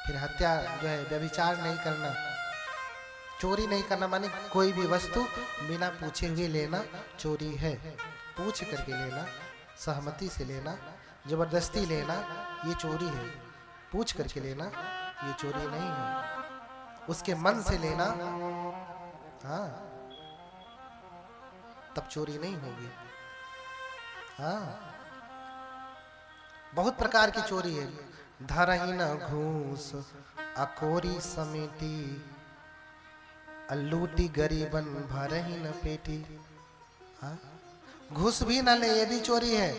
फिर हत्या जो है, व्यभिचार नहीं करना, चोरी नहीं करना, माने कोई भी वस्तु बिना पूछे हुए लेना चोरी है। पूछ करके लेना, सहमति से लेना, जबरदस्ती लेना, ये चोरी है। पूछ करके लेना ये चोरी नहीं है। उसके मन से लेना, हाँ, तब चोरी नहीं होगी। हाँ, बहुत प्रकार की चोरी है। धरही न घूस अकोरी समेटी, लूटी गरीबन भरही न पेटी। हाँ, घूस भी ना ले, ये भी चोरी है,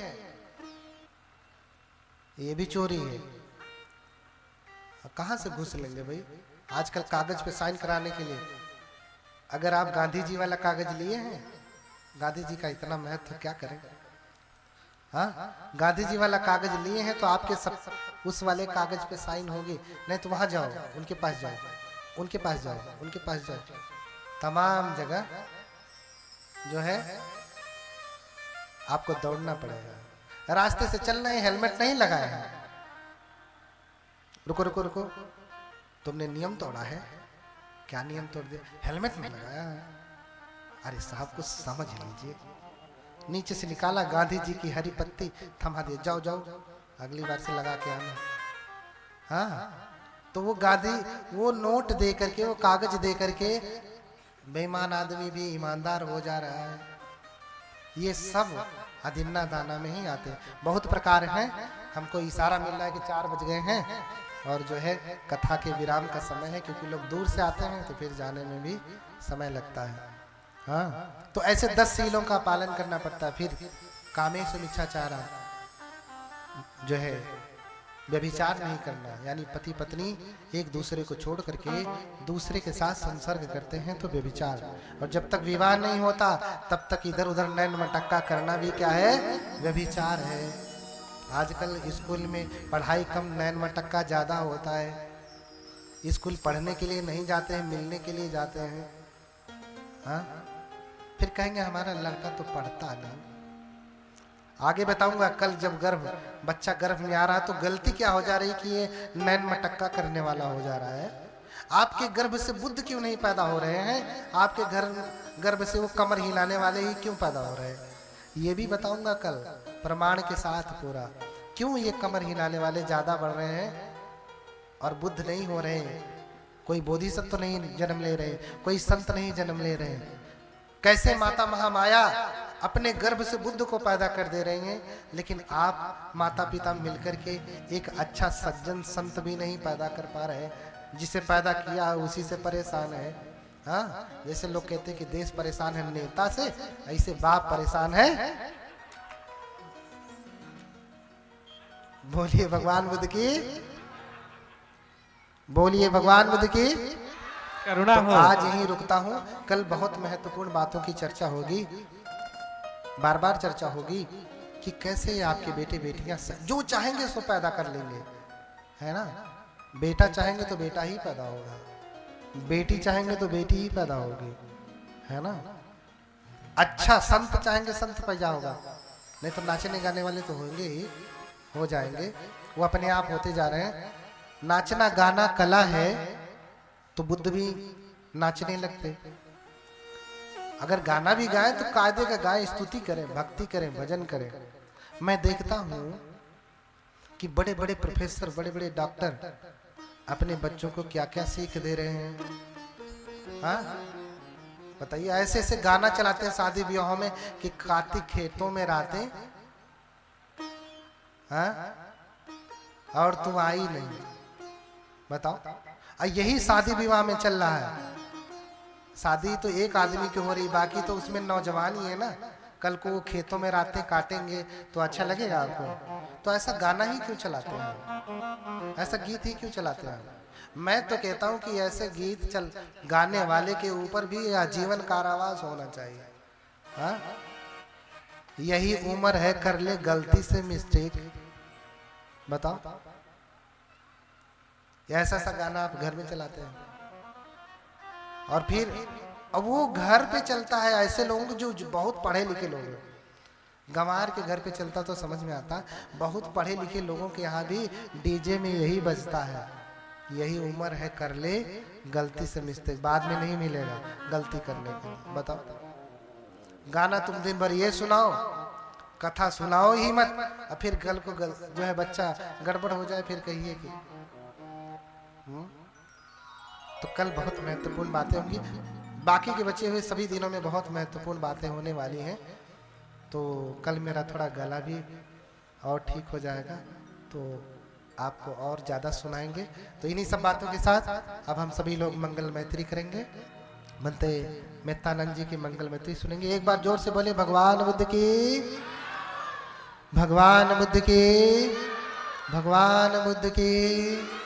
ये भी चोरी है। कहां से घूस लेंगे भाई? आजकल कागज पे साइन कराने के लिए, अगर आप गांधी जी वाला कागज लिए हैं, गांधी जी का इतना महत्व क्या करें? हाँ, गांधी जी वाला कागज लिए हैं तो आपके सब उस वाले कागज पे साइन होगी। नहीं तो वहां जाओ, उनके पास जाओ, उनके पास जाओ, उनके पास जाओ, तमाम जगह जो है आपको दौड़ना पड़ेगा। रास्ते से चल रहे हैं, हेलमेट नहीं लगाए हैं, रुको रुको रुको, तुमने नियम तोड़ा है। क्या नियम तोड़ दिया? हेलमेट नहीं लगाया है। अरे साहब कुछ समझ लीजिए। नीचे से निकाला, गांधी जी की हरी पत्ती थमा दिया, जाओ जाओ अगली बार से लगा के आना। हाँ, तो वो गांधी वो नोट दे करके, वो कागज दे करके बेईमान आदमी भी ईमानदार हो जा रहा है। ये सब अदिन्ना दाना में ही आते हैं। बहुत प्रकार हैं। हमको इशारा मिल रहा है कि 4 बज गए हैं और जो है कथा के विराम का समय है, क्योंकि लोग दूर से आते हैं तो फिर जाने में भी समय लगता है। हाँ, तो ऐसे 10 सीलों का पालन करना पड़ता है। फिर कामेषु मिच्छाचारा जो है, व्यभिचार नहीं करना, यानी पति पत्नी एक दूसरे को छोड़ करके दूसरे के साथ संसर्ग करते हैं तो व्यभिचार। और जब तक विवाह नहीं होता तब तक इधर उधर नैन मटक्का करना भी क्या है? व्यभिचार है। आजकल स्कूल में पढ़ाई कम, नैन मटक्का ज्यादा होता है। स्कूल पढ़ने के लिए नहीं जाते हैं, मिलने के लिए जाते हैं। हाँ, फिर कहेंगे हमारा लड़का तो पढ़ता नहीं। आगे बताऊंगा कल, जब बच्चा गर्भ में आ रहा है तो गलती क्या हो जा रही कि ये नैन मटक्का करने वाला हो जा रहा है। आपके गर्भ से बुद्ध क्यों नहीं पैदा हो रहे हैं? आपके गर्भ से वो कमर हिलाने वाले ही क्यों पैदा हो रहे हैं? ये भी बताऊंगा कल प्रमाण के साथ पूरा, क्यों ये कमर हिलाने वाले ज्यादा बढ़ रहे हैं और बुद्ध नहीं हो रहे हैं। कोई बोधिसत्व नहीं जन्म ले रहे, कोई संत नहीं जन्म ले रहे। कैसे माता महामाया अपने गर्भ से बुद्ध को पैदा कर दे रही हैं, लेकिन आप माता पिता मिलकर के एक अच्छा सज्जन संत भी नहीं पैदा कर पा रहे। जिसे पैदा किया उसी से परेशान है। हाँ, जैसे लोग कहते हैं कि देश परेशान है नेता से, ऐसे बाप परेशान है। बोलिए भगवान बुद्ध की, बोलिए भगवान बुद्ध की करुणा हो। आज यहीं रुकता हूँ। कल बहुत महत्वपूर्ण बातों की चर्चा होगी, बार बार चर्चा होगी कि कैसे आपके बेटे बेटियां जो चाहेंगे सो पैदा कर लेंगे, है ना। बेटा चाहेंगे तो बेटा ही पैदा होगा, बेटी चाहेंगे तो बेटी ही पैदा होगी, है ना। अच्छा संत चाहेंगे संत पैदा होगा, नहीं तो नाचने गाने वाले तो होंगे ही, हो जाएंगे, वो अपने आप होते जा रहे हैं। नाचना गाना कला है तो बुद्ध भी नाचने लगते। अगर गाना भी गाएं तो कायदे का गाएं, स्तुति करें, भक्ति करें, भजन करें। मैं देखता हूं कि बड़े बड़े प्रोफेसर, बड़े बड़े डॉक्टर अपने बच्चों को क्या क्या सीख दे रहे हैं। हाँ बताइए, ऐसे ऐसे गाना चलाते हैं शादी ब्याहों में कि कार्तिक खेतों में रातें, हाँ, और तू आई नहीं। बताओ, यही शादी विवाह में चल रहा है। शादी तो एक आदमी की हो रही, बाकी तो उसमें नौजवान ही है ना। कल को वो खेतों में रातें काटेंगे तो अच्छा लगेगा आपको? तो ऐसा गाना ही क्यों चलाते हैं, ऐसा गीत ही क्यों चलाते हैं? मैं तो कहता हूं कि ऐसे गीत गाने वाले के ऊपर भी आजीवन कारावास होना चाहिए। हाँ, यही उम्र है, कर ले गलती से मिस्टेक। बताओ, ऐसा सा गाना आप घर में चलाते हैं। और फिर अब वो घर पे चलता है ऐसे लोगों जो बहुत पढ़े लिखे लोग हैं। गंवार के घर पे चलता तो समझ में आता, बहुत पढ़े लिखे लोगों के यहाँ भी डीजे में यही बजता है। यही उम्र है, कर ले गलती से मिस्टेक, बाद में नहीं मिलेगा गलती करने के। बताओ, गाना तुम दिन भर ये सुनाओ, कथा सुनाओ ही मत, और फिर कल को जो है बच्चा गड़बड़ हो जाए, फिर कहिए कि तो कल बहुत महत्वपूर्ण बातें होंगी। बाकी के बचे हुए सभी दिनों में बहुत महत्वपूर्ण बातें होने वाली हैं। तो कल मेरा थोड़ा गला भी और ठीक हो जाएगा, तो आपको और ज़्यादा सुनाएंगे। तो इन्हीं सब बातों के साथ अब हम सभी लोग मंगल मैत्री करेंगे। बनते मेहतानंद जी की मंगल मैत्री सुनेंगे। एक बार जोर से बोले भगवान बुद्ध की, भगवान बुद्ध की, भगवान बुद्ध की।